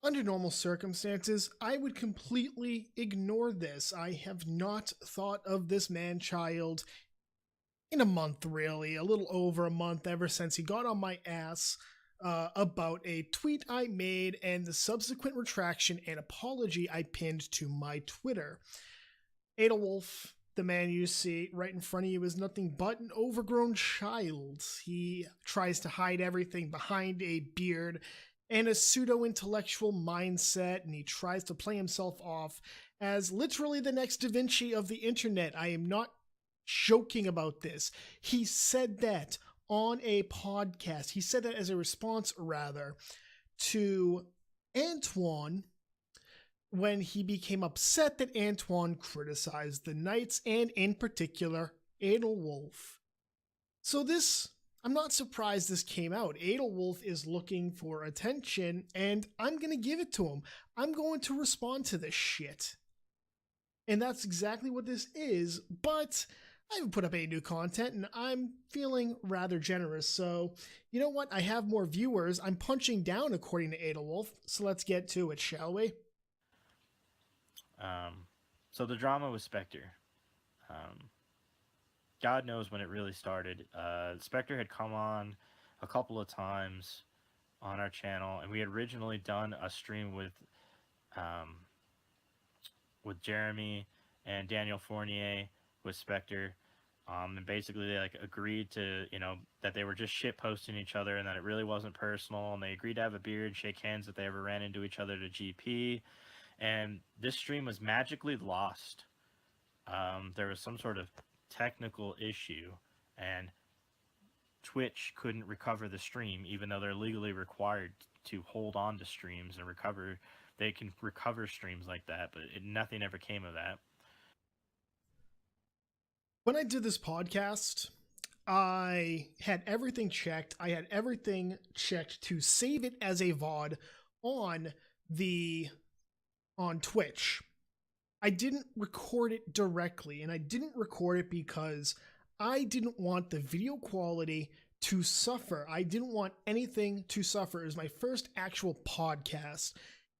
Under normal circumstances, I would completely ignore this. I have not thought of this man-child in a month, really, a little over a month, ever since he got on my ass about a tweet I made and the subsequent retraction and apology I pinned to my Twitter. Adolwulf, the man you see right in front of you, is nothing but an overgrown child. He tries to hide everything behind a beard and a pseudo-intellectual mindset, and he tries to play himself off as literally the next Da Vinci of the internet. I am not joking about this. He said that on a podcast. He said that as a response, rather, to Antoine when he became upset that Antoine criticized the Knights and, in particular, Adolwulf. So this, I'm not surprised this came out. Adolwulf is looking for attention, and I'm going to give it to him. I'm going to respond to this shit. And that's exactly what this is, but I haven't put up any new content, and I'm feeling rather generous. So, you know what? I have more viewers. I'm punching down according to Adolwulf, so let's get to it, shall we? So the drama with Spectre. God knows when it really started. Spectre had come on a couple of times on our channel, and we had originally done a stream um, with Jeremy and Daniel Fournier with Spectre. And basically they like agreed to, that they were just shit posting each other and that it really wasn't personal. And they agreed to have a beer and shake hands if they ever ran into each other to GP. And this stream was magically lost. There was some sort of technical issue, and Twitch couldn't recover the stream, even though they're legally required to hold on to streams and recover. They can recover streams like that, but nothing ever came of that. When I did this podcast, I had everything checked. I had everything checked to save it as a VOD on Twitch. I didn't record it directly, and I didn't record it because I didn't want the video quality to suffer. I didn't want anything to suffer. It was my first actual podcast,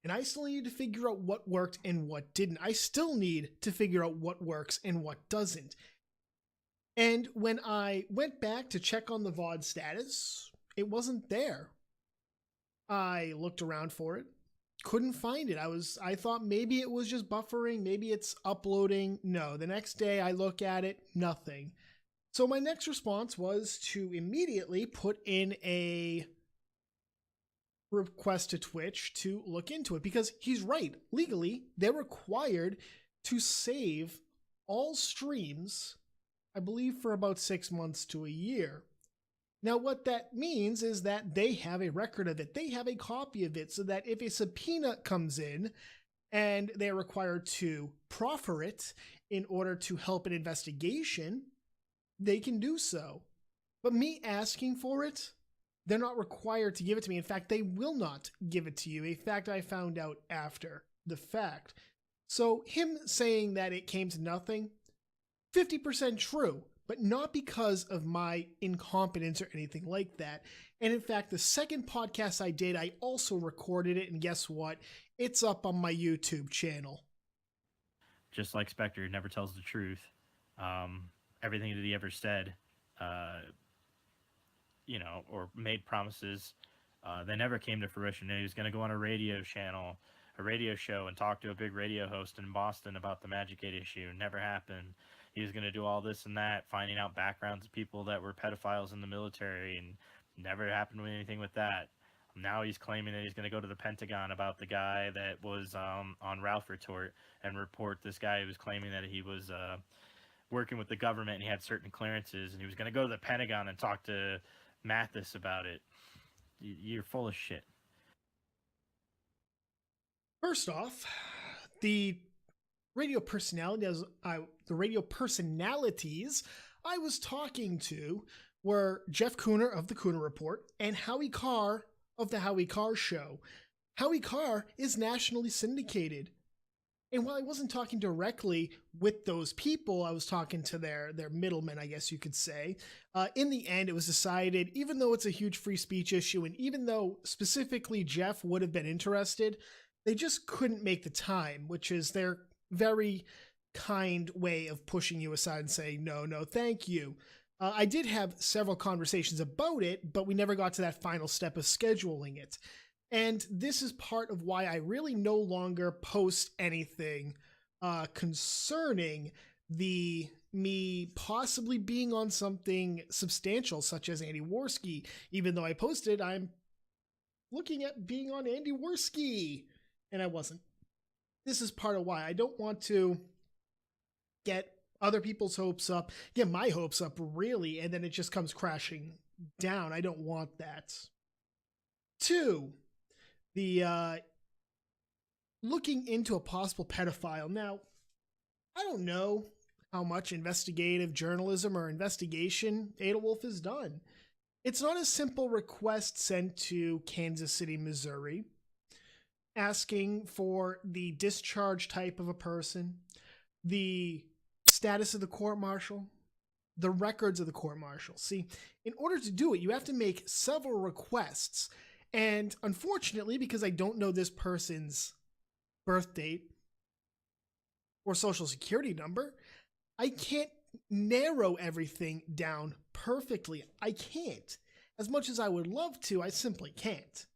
and I still needed to figure out what worked and what didn't. I still need to figure out what works and what doesn't. And when I went back to check on the VOD status, it wasn't there. I looked around for it, couldn't find it. I thought maybe it was just buffering, maybe it's uploading. No, the next day I look at it, nothing. So my next response was to immediately put in a request to Twitch to look into it, because he's right. Legally, they're required to save all streams, I believe, for about 6 months to a year. Now, what that means is that they have a record of it. They have a copy of it, so that if a subpoena comes in and they're required to proffer it in order to help an investigation, they can do so. But me asking for it, they're not required to give it to me. In fact, they will not give it to you. A fact I found out after the fact. So him saying that it came to nothing, 50% true, but not because of my incompetence or anything like that. And in fact, the second podcast I did, I also recorded it, and guess what? It's up on my YouTube channel. Just like Spectre never tells the truth. Everything that he ever said, or made promises, they never came to fruition. He was going to go on a radio show, and talk to a big radio host in Boston about the Magic 8 issue. Never happened. He was going to do all this and that, finding out backgrounds of people that were pedophiles in the military, and never happened with anything with that. Now he's claiming that he's going to go to the Pentagon about the guy that was on Ralph Retort and report this guy who was claiming that he was working with the government and he had certain clearances, and he was going to go to the Pentagon and talk to Mathis about it. You're full of shit. First off, the radio personalities I was talking to were Jeff Cooner of the Cooner Report and Howie Carr of the Howie Carr Show. Howie Carr is nationally syndicated. And while I wasn't talking directly with those people, I was talking to their middlemen, I guess you could say. In the end, it was decided, even though it's a huge free speech issue, and even though specifically Jeff would have been interested, they just couldn't make the time, which is their very kind way of pushing you aside and saying, no, no, thank you. I did have several conversations about it, but we never got to that final step of scheduling it. And this is part of why I really no longer post anything concerning the me possibly being on something substantial such as Andy Worski. Even though I posted, I'm looking at being on Andy Worski, and I wasn't. This is part of why I don't want to get other people's hopes up, get my hopes up really, and then it just comes crashing down. I don't want that. 2, the looking into a possible pedophile. Now, I don't know how much investigative journalism or investigation Adolwulf has done. It's not a simple request sent to Kansas City, Missouri, asking for the discharge type of a person, the status of the court-martial, the records of the court-martial. See, in order to do it, you have to make several requests. And unfortunately, because I don't know this person's birth date or social security number, I can't narrow everything down perfectly. I can't. As much as I would love to, I simply can't.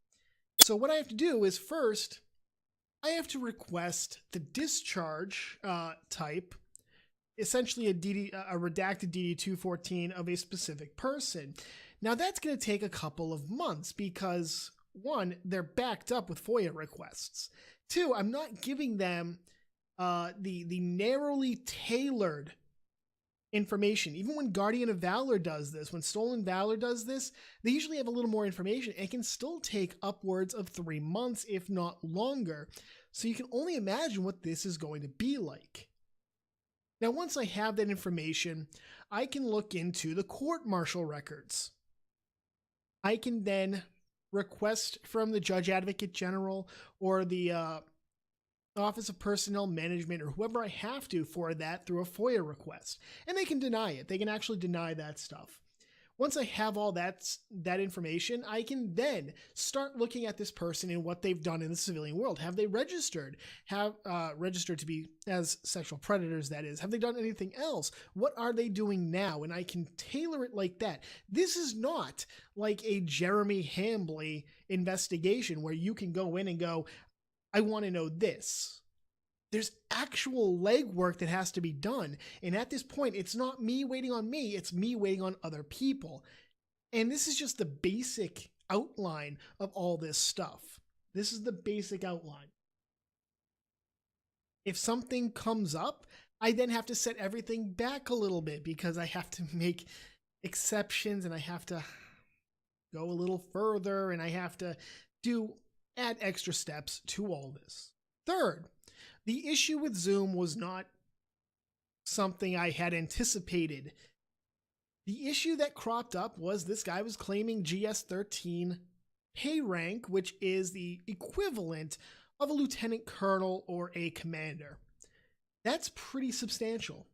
So what I have to do is first, I have to request the discharge type, essentially a redacted DD-214 of a specific person. Now that's going to take a couple of months because 1, they're backed up with FOIA requests. 2, I'm not giving them the narrowly tailored information. Even when Guardian of Valor does this, when Stolen Valor does this, they usually have a little more information. It can still take upwards of 3 months, if not longer. So you can only imagine what this is going to be like. Now, once I have that information, I can look into the court-martial records. I can then request from the Judge Advocate General or the Office of Personnel Management or whoever I have to for that through a FOIA request. And they can deny it. They can actually deny that stuff. Once I have all that information, I can then start looking at this person and what they've done in the civilian world. Have they registered? Have registered to be as sexual predators, that is. Have they done anything else? What are they doing now? And I can tailor it like that. This is not like a Jeremy Hambley investigation where you can go in and go, I want to know this. There's actual legwork that has to be done. And at this point, it's not me waiting on me, it's me waiting on other people. And this is just the basic outline of all this stuff. This is the basic outline. If something comes up, I then have to set everything back a little bit because I have to make exceptions and I have to go a little further and I have to add extra steps to all this. 3rd, the issue with Zoom was not something I had anticipated. The issue that cropped up was this guy was claiming GS-13 pay rank, which is the equivalent of a lieutenant colonel or a commander. That's pretty substantial.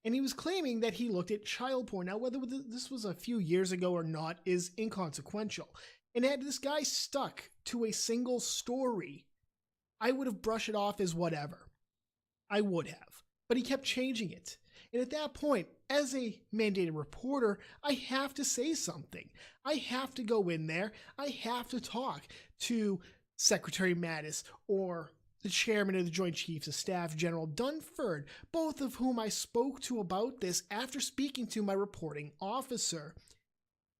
And he was claiming that he looked at child porn. Now, whether this was a few years ago or not is inconsequential. And had this guy stuck to a single story, I would have brushed it off as whatever. I would have. But he kept changing it. And at that point, as a mandated reporter, I have to say something. I have to go in there. I have to talk to Secretary Mattis or the chairman of the Joint Chiefs of Staff, General Dunford, both of whom I spoke to about this after speaking to my reporting officer.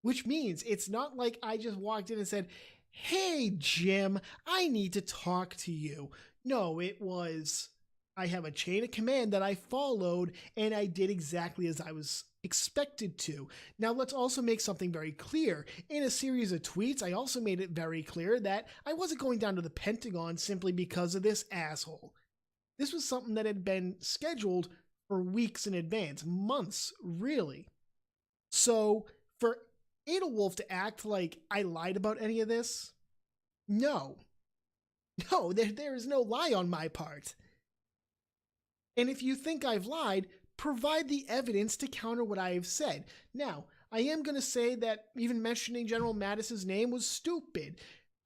Which means it's not like I just walked in and said, hey, Jim, I need to talk to you. No, it was, I have a chain of command that I followed and I did exactly as I was expected to. Now, let's also make something very clear. In a series of tweets, I also made it very clear that I wasn't going down to the Pentagon simply because of this asshole. This was something that had been scheduled for weeks in advance, months, really. So for Adolwulf to act like I lied about any of this? No. No, there is no lie on my part. And if you think I've lied, provide the evidence to counter what I have said. Now, I am going to say that even mentioning General Mattis's name was stupid.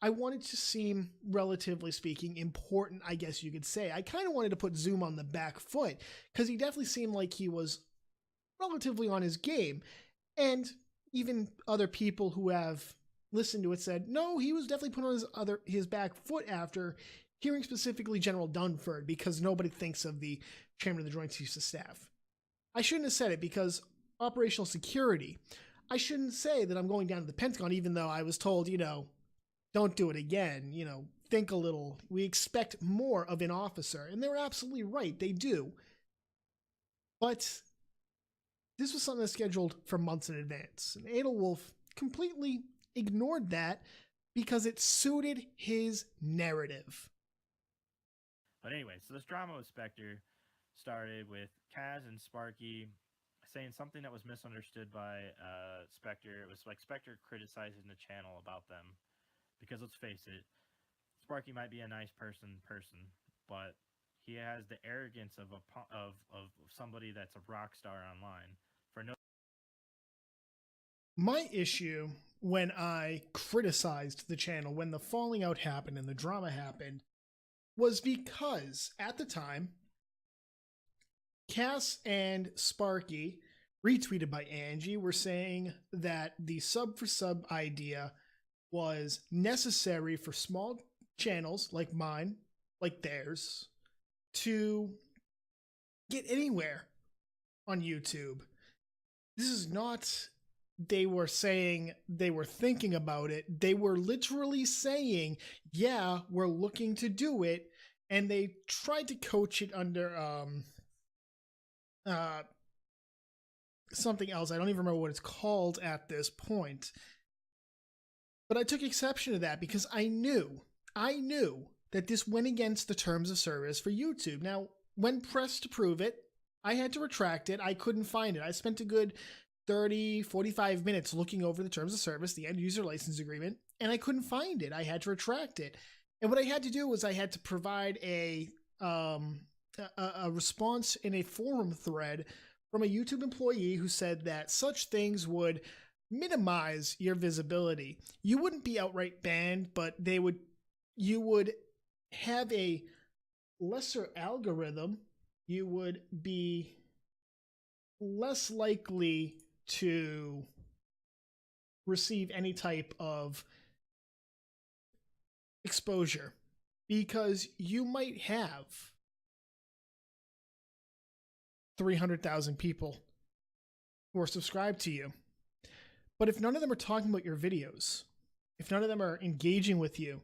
I wanted to seem, relatively speaking, important, I guess you could say. I kind of wanted to put Zoom on the back foot because he definitely seemed like he was relatively on his game. And even other people who have listened to it said, no, he was definitely put on his back foot after hearing specifically General Dunford, because nobody thinks of the chairman of the Joint Chiefs of Staff. I shouldn't have said it because operational security. I shouldn't say that I'm going down to the Pentagon, even though I was told, don't do it again. Think a little. We expect more of an officer. And they were absolutely right. They do. But this was something that's scheduled for months in advance. And Adolwulf completely ignored that because it suited his narrative. But anyway, so this drama with Spectre started with Kaz and Sparky saying something that was misunderstood by Spectre. It was like Spectre criticizing the channel about them. Because let's face it, Sparky might be a nice person, but he has the arrogance of somebody that's a rock star online. For no, my issue when I criticized the channel, when the falling out happened and the drama happened, was because at the time, Cass and Sparky, retweeted by Angie, were saying that the sub for sub idea was necessary for small channels like mine, like theirs, to get anywhere on YouTube. This is not, they were saying they were thinking about it. They were literally saying, yeah, we're looking to do it. And they tried to coach it under something else. I don't even remember what it's called at this point. But I took exception to that because I knew that this went against the terms of service for YouTube. Now, when pressed to prove it, I had to retract it. I couldn't find it. I spent a good 30, 45 minutes looking over the terms of service, the end user license agreement, and I couldn't find it. I had to retract it. And what I had to do was I had to provide a response in a forum thread from a YouTube employee who said that such things would minimize your visibility. You wouldn't be outright banned, but you would have a lesser algorithm. You would be less likely to receive any type of exposure because you might have 300,000 people who are subscribed to you. But if none of them are talking about your videos, if none of them are engaging with you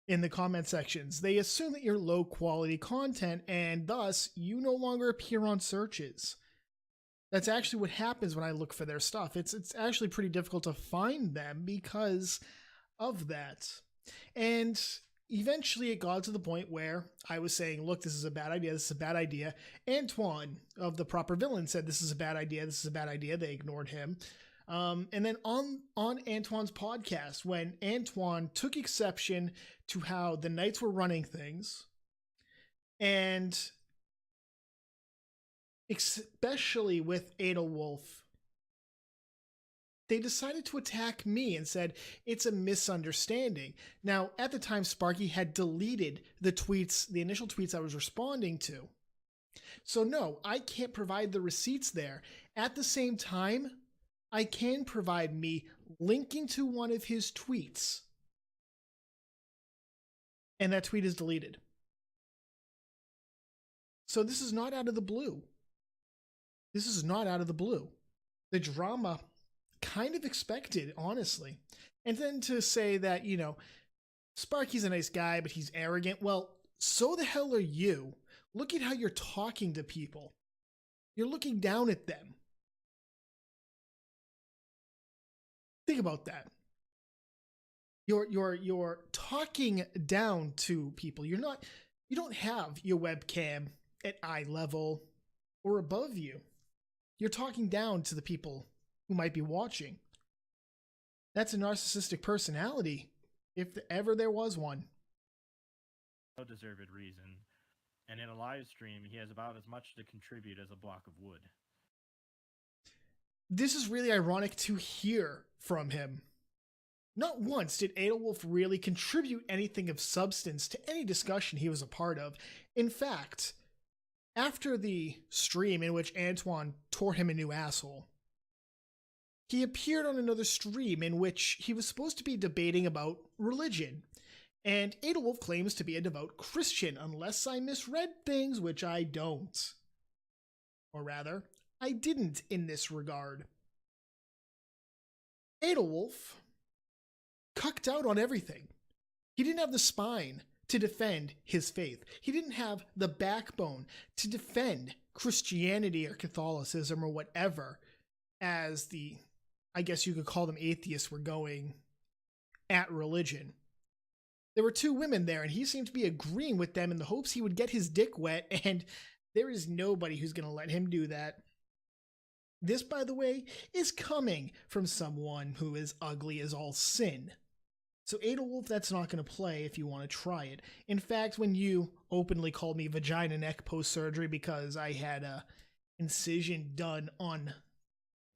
in the comment sections, they assume that you're low quality content and thus you no longer appear on searches. That's actually what happens when I look for their stuff. It's actually pretty difficult to find them because of that. And eventually it got to the point where I was saying, look, this is a bad idea. This is a bad idea. Antoine of The Proper Villain said, this is a bad idea. This is a bad idea. They ignored him. And then on Antoine's podcast, when Antoine took exception to how the Knights were running things, and especially with Adolwulf, they decided to attack me and said, it's a misunderstanding. Now, at the time, Sparky had deleted the tweets, the initial tweets I was responding to. So no, I can't provide the receipts there. At the same time, I can provide me linking to one of his tweets. And that tweet is deleted. So this is not out of the blue. This is not out of the blue. The drama kind of expected, honestly. And then to say that, Sparky's a nice guy, but he's arrogant. Well, so the hell are you. Look at how you're talking to people. You're looking down at them. Think about that. You're talking down to people. You don't have your webcam at eye level or above you. You're talking down to the people who might be watching. That's a narcissistic personality, if ever there was one. no deserved reason. And in a live stream, he has about as much to contribute as a block of wood. This is really ironic to hear from him. Not once did Adolwulf really contribute anything of substance to any discussion he was a part of. In fact, after the stream in which Antoine tore him a new asshole, he appeared on another stream in which he was supposed to be debating about religion. And Adolwulf claims to be a devout Christian, unless I misread things, which I don't. Or rather, I didn't in this regard. Adolwulf cucked out on everything. He didn't have the spine to defend his faith. He didn't have the backbone to defend Christianity or Catholicism or whatever, as the, I guess you could call them atheists, were going at religion. There were two women there, and he seemed to be agreeing with them in the hopes he would get his dick wet, and there is nobody who's going to let him do that. This, by the way, is coming from someone who is ugly as all sin. So Adolwulf, that's not going to play if you want to try it. In fact, when you openly called me vagina neck post-surgery because I had a incision done on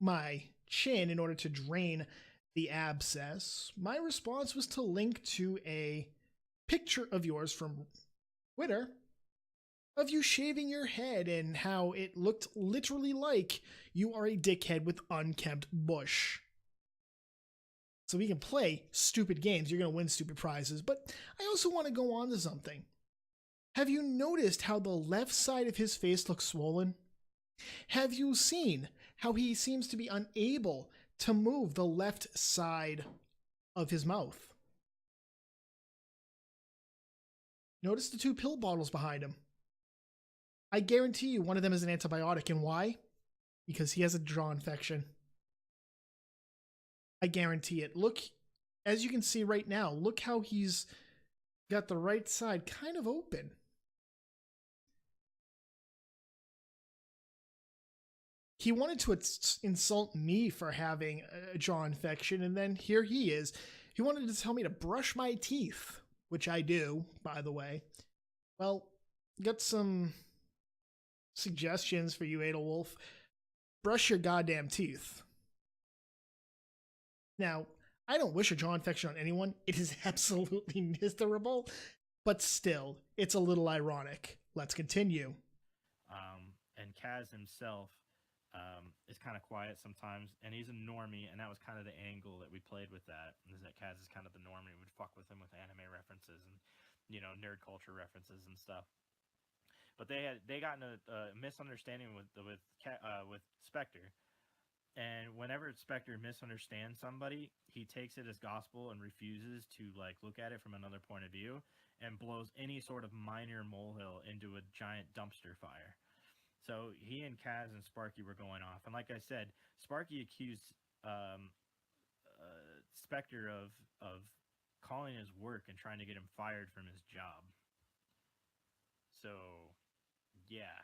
my chin in order to drain the abscess, my response was to link to a picture of yours from Twitter of you shaving your head and how it looked literally like you are a dickhead with unkempt bush. So we can play stupid games. You're going to win stupid prizes. But I also want to go on to something. Have you noticed how the left side of his face looks swollen? Have you seen how he seems to be unable to move the left side of his mouth? Notice the two pill bottles behind him. I guarantee you one of them is an antibiotic. And why? Because he has a jaw infection. I guarantee it. Look, as you can see right now, look how he's got the right side kind of open. He wanted to insult me for having a jaw infection, and then here he is. He wanted to tell me to brush my teeth, which I do, by the way. Well, got some suggestions for you, Adolwulf. Brush your goddamn teeth. Now, I don't wish a jaw infection on anyone. It is absolutely miserable, but still, it's a little ironic. Let's continue. And Kaz himself is kind of quiet sometimes, and he's a normie, and that was kind of the angle that we played with that, is that Kaz is kind of the normie. We would fuck with him with anime references and, you know, nerd culture references and stuff. But they got in a misunderstanding with Spectre. And whenever Spectre misunderstands somebody, he takes it as gospel and refuses to like look at it from another point of view and blows any sort of minor molehill into a giant dumpster fire. So he and Kaz and Sparky were going off. And like I said, Sparky accused Spectre of calling his work and trying to get him fired from his job. So, yeah.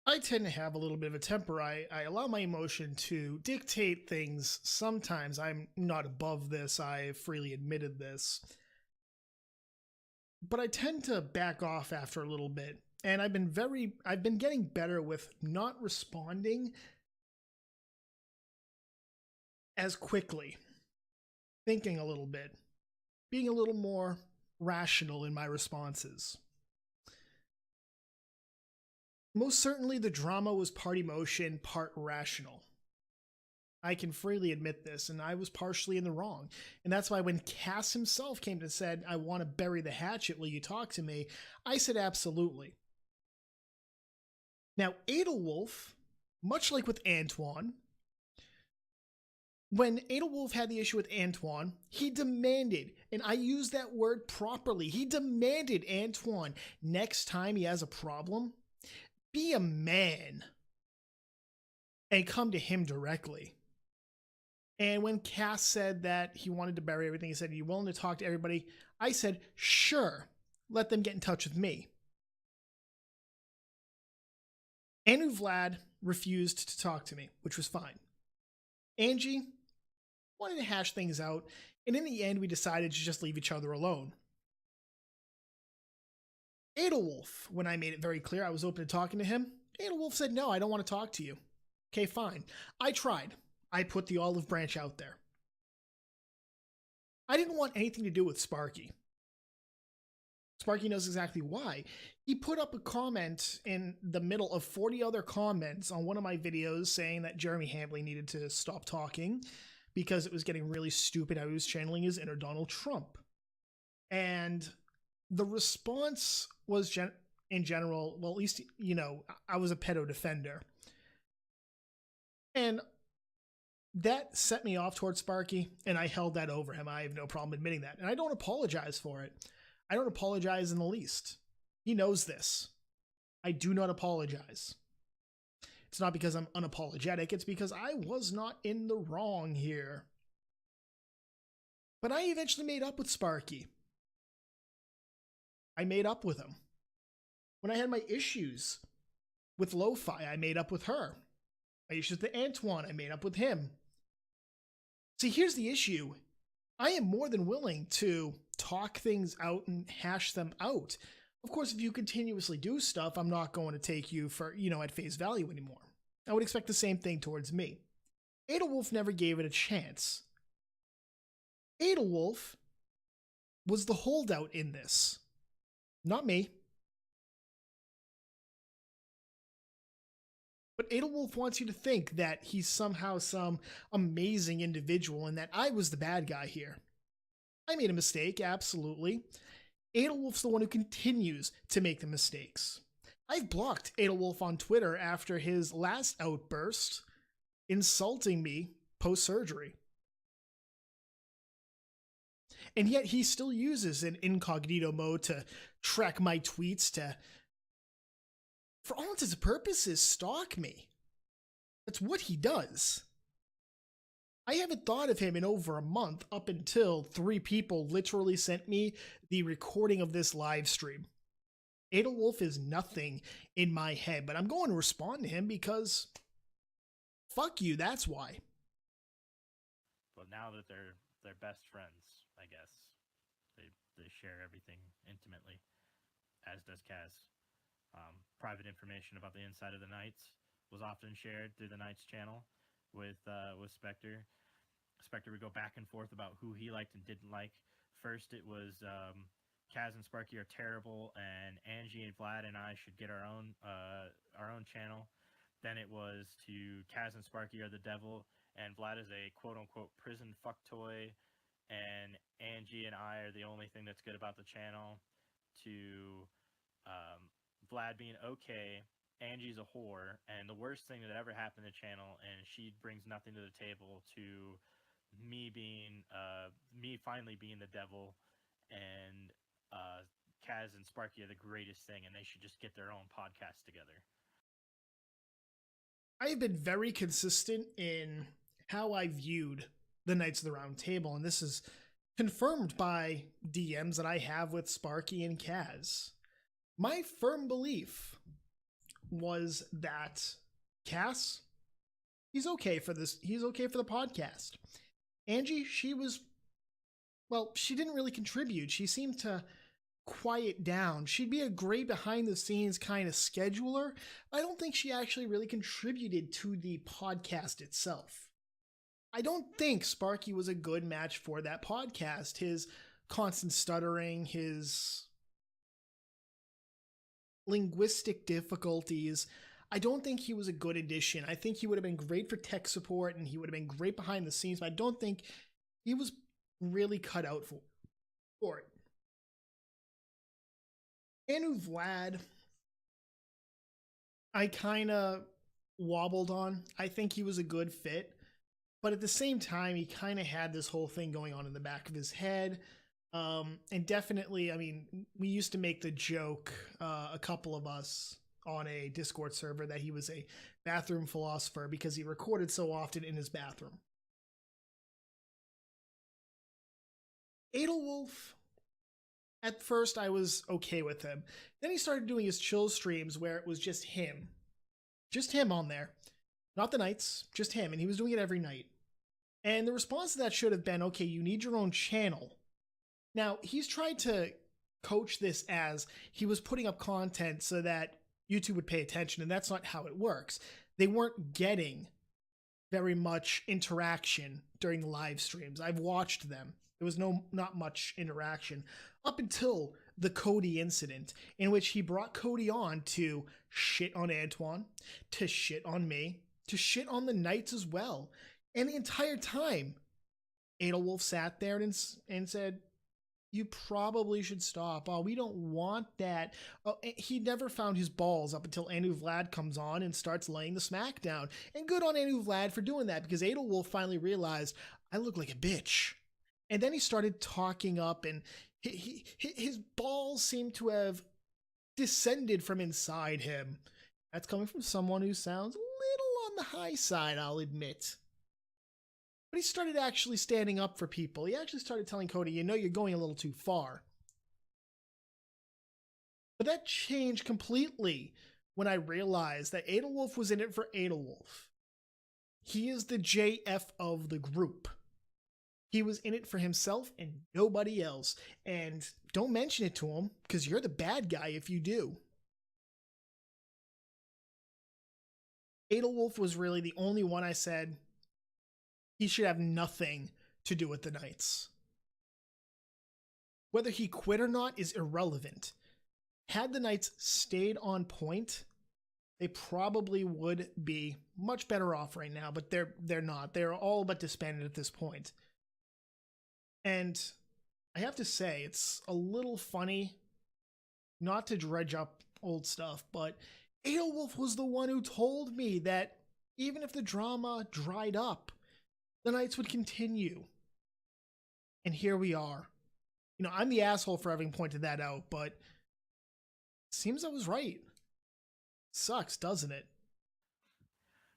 I tend to have a little bit of a temper. I allow my emotion to dictate things. Sometimes I'm not above this. I freely admitted this. But I tend to back off after a little bit. And I've been getting better with not responding as quickly. Thinking a little bit. Being a little more rational in my responses. Most certainly the drama was part emotion, part rational. I can freely admit this, and I was partially in the wrong. And that's why when Cass himself came and said, I want to bury the hatchet, will you talk to me? I said absolutely. Now, Adolwulf, much like with Antoine, when Adolwulf had the issue with Antoine, he demanded, and I use that word properly, he demanded Antoine, next time he has a problem, be a man and come to him directly. And when Cass said that he wanted to bury everything, he said, are you willing to talk to everybody? I said, sure, let them get in touch with me. Anu Vlad refused to talk to me, which was fine. Angie, wanted to hash things out, and in the end, we decided to just leave each other alone. Adolwulf, when I made it very clear I was open to talking to him, Adolwulf said, no, I don't want to talk to you. Okay, fine. I tried. I put the olive branch out there. I didn't want anything to do with Sparky. Sparky knows exactly why. He put up a comment in the middle of 40 other comments on one of my videos saying that Jeremy Hambley needed to stop talking because it was getting really stupid how he was channeling his inner Donald Trump. And the response was in general, well, at least, you know, I was a pedo defender. And that set me off towards Sparky, and I held that over him. I have no problem admitting that. And I don't apologize for it. I don't apologize in the least. He knows this. I do not apologize. It's not because I'm unapologetic. It's because I was not in the wrong here. But I eventually made up with Sparky. I made up with him. When I had my issues with Lo-Fi, I made up with her. My issues with Antoine, I made up with him. See, here's the issue. I am more than willing to talk things out and hash them out. Of course, if you continuously do stuff, I'm not going to take you for, at face value anymore. I would expect the same thing towards me. Adolwulf never gave it a chance. Adolwulf was the holdout in this, not me. But Adolwulf wants you to think that he's somehow some amazing individual and that I was the bad guy here. I made a mistake, absolutely. Adolwulf's the one who continues to make the mistakes. I've blocked Adolwulf on Twitter after his last outburst insulting me post-surgery. And yet he still uses an incognito mode to track my tweets to, for all intents and purposes, stalk me. That's what he does. I haven't thought of him in over a month up until 3 people literally sent me the recording of this live stream. Adolwulf is nothing in my head, but I'm going to respond to him because fuck you, that's why. But now that they're best friends, I guess. They share everything intimately, as does Kaz. Private information about the inside of the Knights was often shared through the Knights channel with Spectre. Spectre would go back and forth about who he liked and didn't like. First, it was Kaz and Sparky are terrible, and Angie and Vlad and I should get our own channel. Then it was to Kaz and Sparky are the devil, and Vlad is a quote-unquote prison fuck toy, and Angie and I are the only thing that's good about the channel, to Vlad being okay, Angie's a whore, and the worst thing that ever happened to the channel, and she brings nothing to the table, to me finally being the devil, and Kaz and Sparky are the greatest thing, and they should just get their own podcast together. I have been very consistent in how I viewed the Knights of the Round Table, and this is confirmed by DMs that I have with Sparky and Kaz. My firm belief was that Cass, he's okay for this. He's okay for the podcast. Angie, she didn't really contribute. She seemed to quiet down. She'd be a great behind the scenes kind of scheduler. I don't think she actually really contributed to the podcast itself. I don't think Sparky was a good match for that podcast. His constant stuttering, his linguistic difficulties, I don't think he was a good addition. I think he would have been great for tech support and he would have been great behind the scenes, but I don't think he was really cut out for it. Anu Vlad, I kind of wobbled on. I think he was a good fit, but at the same time, he kind of had this whole thing going on in the back of his head. And definitely, I mean, we used to make the joke, a couple of us on a Discord server, that he was a bathroom philosopher because he recorded so often in his bathroom. Adolwulf, at first I was okay with him. Then he started doing his chill streams where it was just him. Just him on there. Not the Knights, just him, and he was doing it every night. And the response to that should have been, okay, you need your own channel. Now, he's tried to coach this as he was putting up content so that YouTube would pay attention, and that's not how it works. They weren't getting very much interaction during the live streams. I've watched them. There was not much interaction up until the Cody incident, in which he brought Cody on to shit on Antoine, to shit on me, to shit on the Knights as well. And the entire time, Adolwulf sat there and said, you probably should stop. Oh, we don't want that. Oh, he never found his balls up until Anu Vlad comes on and starts laying the smack down. And good on Anu Vlad for doing that, because Adolwulf finally realized, I look like a bitch. And then he started talking up, and his balls seem to have descended from inside him. That's coming from someone who sounds a little on the high side, I'll admit. But he started actually standing up for people. He actually started telling Cody, you know, you're going a little too far. But that changed completely when I realized that Adolwulf was in it for Adolwulf. He is the JF of the group. He was in it for himself and nobody else. And don't mention it to him, because you're the bad guy if you do. Adolwulf was really the only one I said, he should have nothing to do with the Knights. Whether he quit or not is irrelevant. Had the Knights stayed on point, they probably would be much better off right now, but they're not. They're all but disbanded at this point. And I have to say, it's a little funny, not to dredge up old stuff, but Adolwulf was the one who told me that even if the drama dried up, the Knights would continue. And here we are. You know, I'm the asshole for having pointed that out, but it seems I was right. Sucks, doesn't it?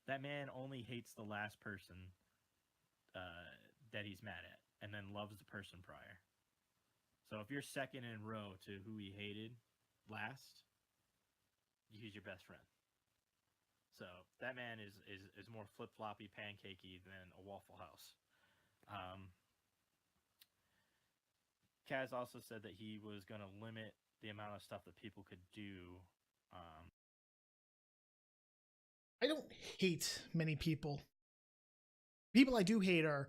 That man only hates the last person that he's mad at, and then loves the person prior. So if you're second in row to who he hated last, he's your best friend. So that man is more flip-floppy, pancakey than a Waffle House. Kaz also said that he was going to limit the amount of stuff that people could do. I don't hate many people. People I do hate are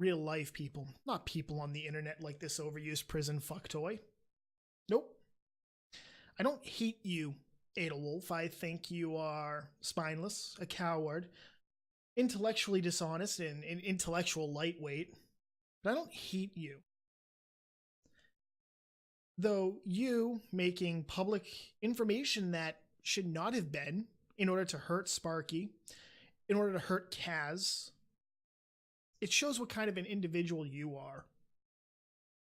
real-life people, not people on the internet like this overused prison fucktoy. Nope. I don't hate you, Adolwulf. I think you are spineless, a coward, intellectually dishonest, and an intellectual lightweight. But I don't hate you. Though you making public information that should not have been in order to hurt Sparky, in order to hurt Kaz, it shows what kind of an individual you are.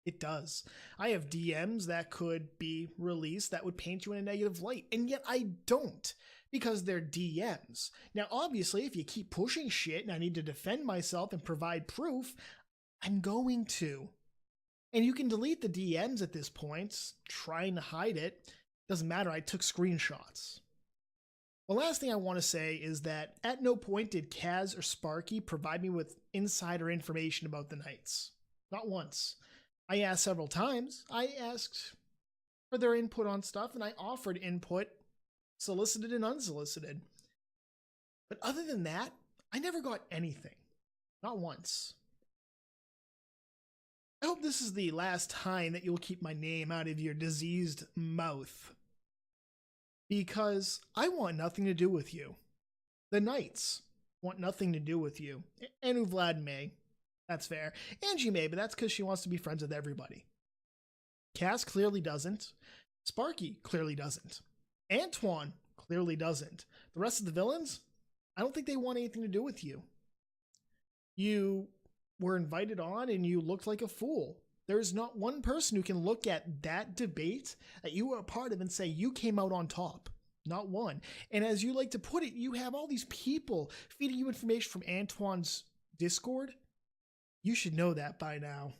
It does. I have DMs that could be released that would paint you in a negative light, and yet I don't, because they're DMs. Now, obviously, if you keep pushing shit and I need to defend myself and provide proof, I'm going to. And you can delete the DMs at this point, trying to hide it. Doesn't matter, I took screenshots. The last thing I want to say is that at no point did Kaz or Sparky provide me with insider information about the Knights. Not once. I asked several times. I asked for their input on stuff, and I offered input, solicited and unsolicited. But other than that, I never got anything. Not once. I hope this is the last time that you'll keep my name out of your diseased mouth. Because I want nothing to do with you. The Knights want nothing to do with you. And Vlad may. That's fair. Angie may, but that's because she wants to be friends with everybody. Cass clearly doesn't. Sparky clearly doesn't. Antoine clearly doesn't. The rest of the villains, I don't think they want anything to do with you. You were invited on and you looked like a fool. There's not one person who can look at that debate that you were a part of and say you came out on top. Not one. And as you like to put it, you have all these people feeding you information from Antoine's Discord. You should know that by now.